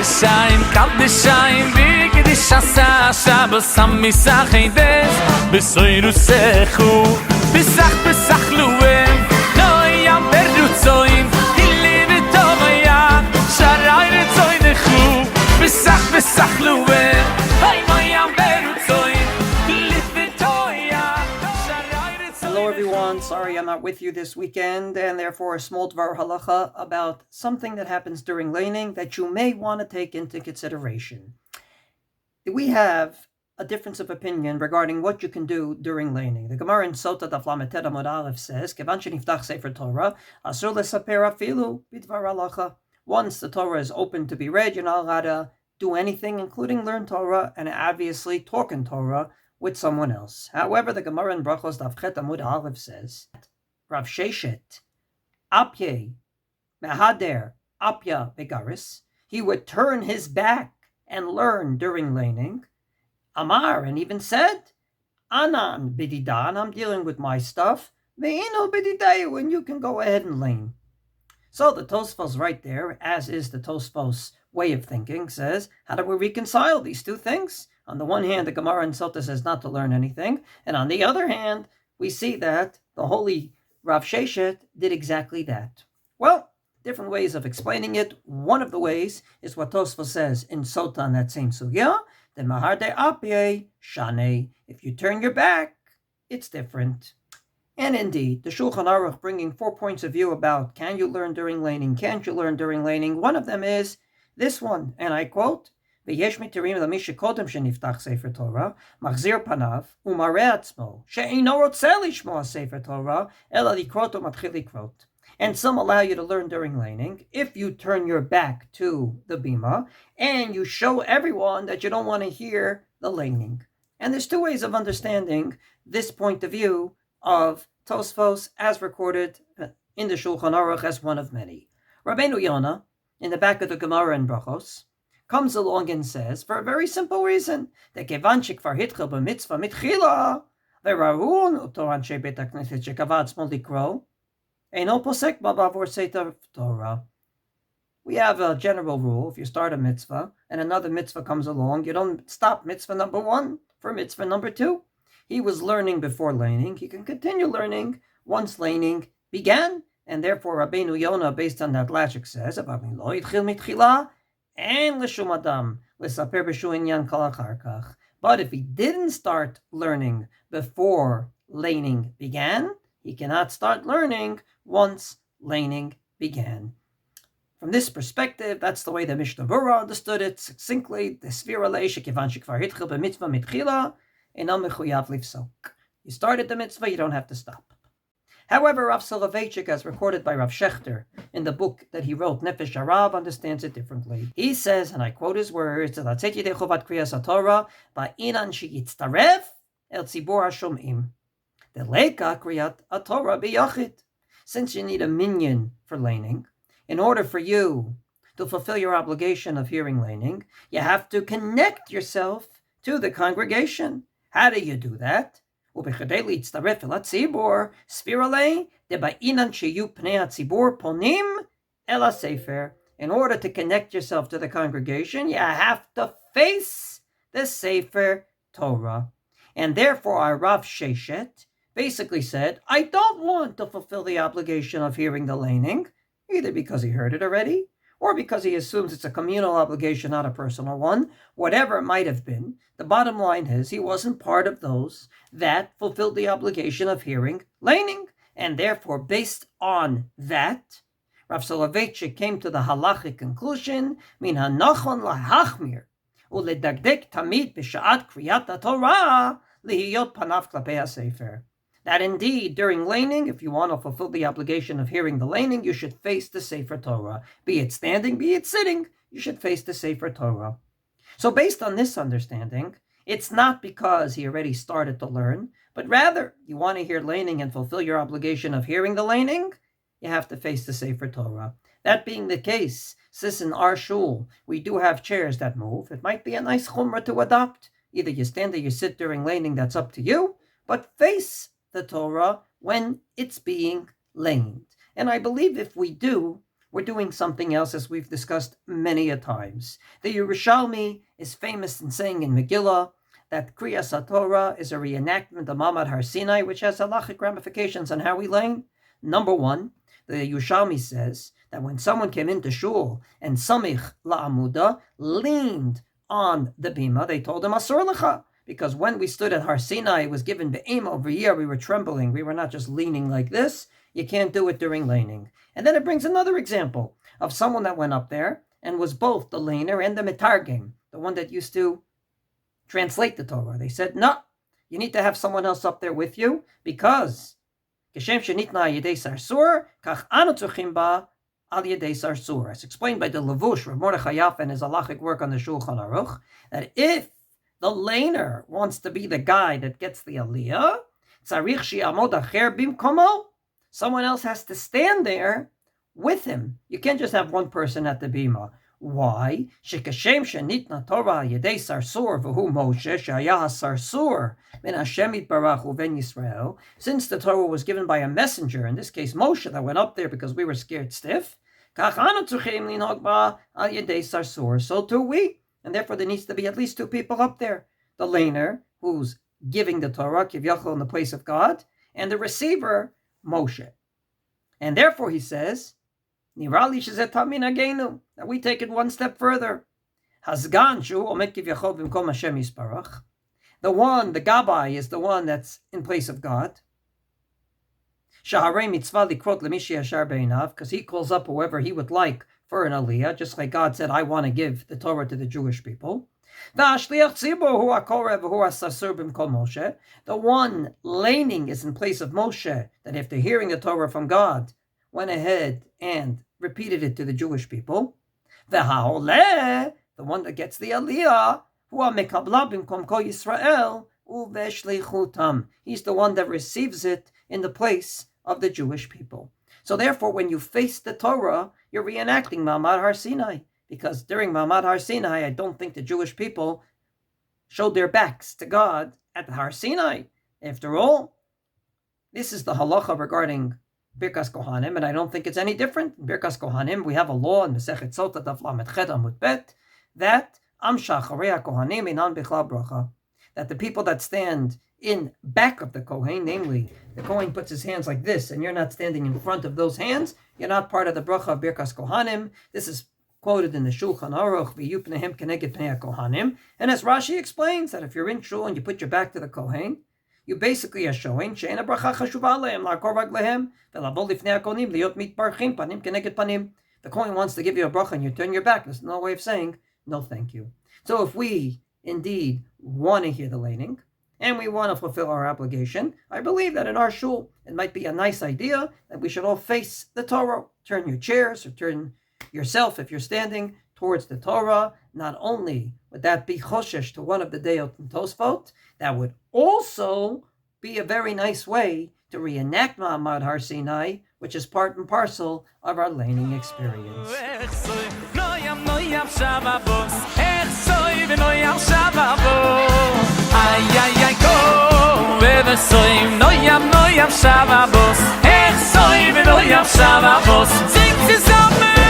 B'shaim kal b'shaim v'kedish asa Shabbos hamisach eides B'soiru sechu B'sach b'sach luem No yam berutzoim Hili v'tovaya Sharai retzoy nechu B'sach b'sach luem Hay no yam berutzoim Hili v'tovaya Sharai retzoy nechu. Hello everyone, sorry I'm not with you this weekend, and therefore a small dvar halacha about something that happens during Laining that you may want to take into consideration. We have a difference of opinion regarding what you can do during Laining. The Gemara in Sota Daf Lamed Tet Amud Aleph says, Kevan sheniftach sefer Torah, asur lesaper afilu bidvar halacha. Once the Torah is open to be read, you're not allowed to do anything, including learn Torah and obviously talk in Torah with someone else. However, the Gemara in Brachos Daf Chet Amud Aleph says, R Sheshet, Apye, Mehader, Apya Begaris, he would turn his back and learn during Laining. Amar, and even said, Anan Bididan, I'm dealing with my stuff, Ve'ino Bididayu, and you can go ahead and lane. So the Tosfos right there, as is the Tosfos way of thinking, says, how do we reconcile these two things? On the one hand, the Gemara in Sota says not to learn anything, and on the other hand, we see that the holy R Sheshet did exactly that. Well, different ways of explaining it. One of the ways is what Tosfos says in Sota on that same sugya, the mahar de apye shane. If you turn your back, it's different. And indeed, the Shulchan Aruch bringing 4 points of view about can you learn during Laining, can't you learn during Laining. One of them is this one, and I quote, ויש מתירים למי שקודם שנפתח ספר תורה, מחזיר פניו ומראה עצמו, שאינו רוצה לשמוע ספר תורה, אלא לקרות ומתחיל לקרות. And some allow you to learn during Laining if you turn your back to the Bima and you show everyone that you don't want to hear the Laining. And there's two ways of understanding this point of view of Tosfos as recorded in the Shulchan Aruch as one of many. Rabbeinu Yonah, in the back of the Gemara in Brachos, comes along and says, for a very simple reason, that kevan shekvar hitchel b'mitzvah mitchila, v'rarun uto anshe bet hakneset shekavad atzmo likro, eino posek ba bavor sefer Torah. We have a general rule, if you start a mitzvah and another mitzvah comes along, you don't stop mitzvah number 1 for mitzvah number 2. He was learning before Laining, he can continue learning once Laining began, and therefore Rabbeinu Yonah, based on that logic, says, אבל לא התחיל מתחילה, אין לשום אדם לספר בשום עניין כל אחר כך. But if he didn't start learning before Laining began, he cannot start learning once Laining began. From this perspective, that's the way the Mishnah Berurah understood it succinctly. The Sfira lei shekivan shekvar hitchil b'mitzvah mitchila eino mechuyav lifsok. You started the mitzvah, you don't have to stop. However, Rav Soloveitchik, as recorded by Rav Shechter in the book that he wrote, Nefesh Harav, understands it differently. He says, and I quote his words, "L'tzet yidei chovat kriyas haTorah ba'inan sheyitztaref el tzibur hashomim. Deleka kriyat haTorah biyachid." Since you need a minyan for Laining, in order for you to fulfill your obligation of hearing Laining, you have to connect yourself to the congregation. How do you do that? ובכדי להצטרף אל הציבור, ספירה ליה דבעינן שיהיו פני הציבור פונים אל הספר. In order to connect yourself to the congregation, you have to face the Sefer Torah. And therefore, our Rav Sheshet basically said, I don't want to fulfill the obligation of hearing the Laining, either because he heard it already, or because he assumes it's a communal obligation, not a personal one, whatever it might have been. The bottom line is he wasn't part of those that fulfilled the obligation of hearing Laining. And therefore, based on that, Rav Soloveitchik came to the halachic conclusion, min hanachon lahachmir, uledagdek tamid b'sha'at kriyat haTorah, lihiyot panav klapei hasefer. That indeed, during Laining, if you want to fulfill the obligation of hearing the Laining, you should face the Sefer Torah. Be it standing, be it sitting, you should face the Sefer Torah. So based on this understanding, it's not because he already started to learn, but rather, you want to hear Laining and fulfill your obligation of hearing the Laining, you have to face the Sefer Torah. That being the case, since in our shul, we do have chairs that move, it might be a nice chumrah to adopt. Either you stand or you sit during Laining, that's up to you, but face the Torah when it's being laned. And I believe if we do, we're doing something else, as we've discussed many a times. The Yerushalmi is famous in saying in Megillah that Kriyas HaTorah is a reenactment of Ma'amad Har Sinai, which has halachic ramifications on how we learn. Number one, the Yerushalmi says that when someone came into shul and Samich La'amuda leaned on the Bima, they told him Asur Lecha, because when we stood at Har Sinai, it was given Be'ema over here, we were trembling. We were not just leaning like this. You can't do it during Laining. And then it brings another example of someone that went up there and was both the laner and the mitargim, the one that used to translate the Torah. They said, no, you need to have someone else up there with you, because Geshem shenitna yedei sarsur, kach anu tzuchim ba al yedei sarsur. As explained by the Levush, Rav Mordechai Yaffe, in his halachic work on the Shulchan Aruch, that if the laner wants to be the guy that gets the aliyah, tzarich shi'amod acher bimkomo, someone else has to stand there with him. You can't just have one person at the bima. Why? Shekashem shenitna Torah yedei sarsur v'hu Moshe shaya sarsur min Hashem yitbarach uven Yisrael. Since the Torah was given by a messenger, in this case Moshe, that went up there because we were scared stiff, kach anu tzuchim linhog ba al yedei sarsur. So too we. And therefore there needs to be at least two people up there. The laner, who's giving the Torah, kivyachol, in the place of God, and the receiver, Moshe. And therefore he says, Nirali shezet tamin agenu, that we take it one step further. Hazgan shu omet kivyachol b'mkom Hashem yisparach. The one, the Gabbai, is the one that's in place of God. Shaharei mitzvah likrot lemishi yashar beinav, because he calls up whoever he would like for an aliyah, just like God said, I want to give the Torah to the Jewish people. The one laning is in place of Moshe, that after hearing the Torah from God, went ahead and repeated it to the Jewish people. The one that gets the aliyah, he's the one that receives it in the place of the Jewish people. So therefore, when you face the Torah, you're reenacting Ma'amad Har Sinai, because during Ma'amad Har Sinai, I don't think the Jewish people showed their backs to God at Har Sinai. After all, this is the halacha regarding Birkas Kohanim, and I don't think it's any different. In Birkas Kohanim, we have a law in Masechet Sotah Daf Lamed Chet Amud Bet that Amsha Charei Kohanim Inan Bichlal Bracha, that the people that stand in back of the Kohen, namely, the Kohen puts his hands like this, and you're not standing in front of those hands, you're not part of the bracha of Birkas Kohanim. This is quoted in the Shulchan Aruch, V'yupnehem keneged pnei Kohanim. And as Rashi explains, that if you're in shul and you put your back to the Kohen, you basically are showing she'en bracha chashuva alehem la'kor raglehem ve'labol lifnei hakonim liot mitbarchim panim keneged panim. The Kohen wants to give you a bracha and you turn your back. There's no way of saying no thank you. So if we indeed want to hear the Laining, and we want to fulfill our obligation, I believe that in our shul, it might be a nice idea that we should all face the Torah. Turn your chairs, or turn yourself, if you're standing, towards the Torah. Not only would that be choshesh to one of the Deot and Tosfot, that would also be a very nice way to reenact Ma'amad Har Sinai, which is part and parcel of our Laining experience. Ay, ay, ay, go, bebe soy, no yam shababos, soy, no yam shababos, sing zusammen.